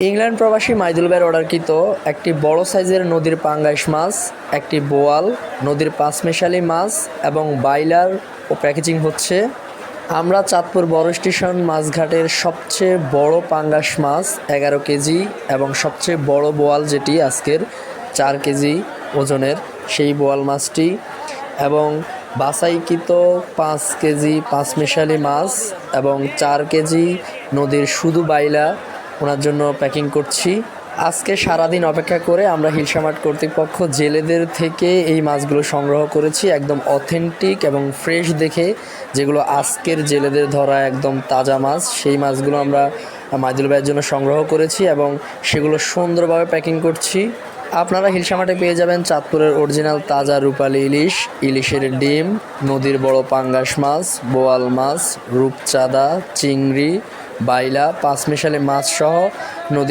England প্রবাসী মাইদুল ভাইয়ের অর্ডারকৃত একটি বড় সাইজের নদীর পাঙ্গাস মাছ, একটি বোয়াল, নদীর পাঁচমিশালি মাছ এবং বাইলার ও প্যাকেজিং হচ্ছে। আমরা চাঁদপুর বড় স্টেশন মাছঘাটের সবচেয়ে বড় পাঙ্গাস মাছ 11 কেজি এবং সবচেয়ে বড় বোয়াল যেটি আজকের 4 কেজি ওজনের সেই বোয়াল মাছটি এবং বাছাইকৃত 5 কেজি পাঁচমিশালি মাছ এবং 4 কেজি নদীর শুধু বাইলা ওনার জন্য প্যাকিং করছি। আজকে সারাদিন অপেক্ষা করে আমরা হিলসামাট কর্তৃপক্ষ জেলেদের থেকে এই মাছগুলো সংগ্রহ করেছি, একদম অথেন্টিক এবং ফ্রেশ দেখে, যেগুলো আজকের জেলেদের ধরা একদম তাজা মাছ। সেই মাছগুলো আমরা মাইদুল ভাইয়ের জন্য সংগ্রহ করেছি এবং সেগুলো সুন্দরভাবে প্যাকিং করছি। আপনারা হিলসামাটে পেয়ে যাবেন চাঁদপুরের অরিজিনাল তাজা রূপালী ইলিশ, ইলিশের ডিম, নদীর বড় পাঙ্গাস মাছ, বোয়াল মাছ, রূপচাঁদা, চিংড়ি, বাইলা, পাঁচমিশালি মাছ সহ নদীর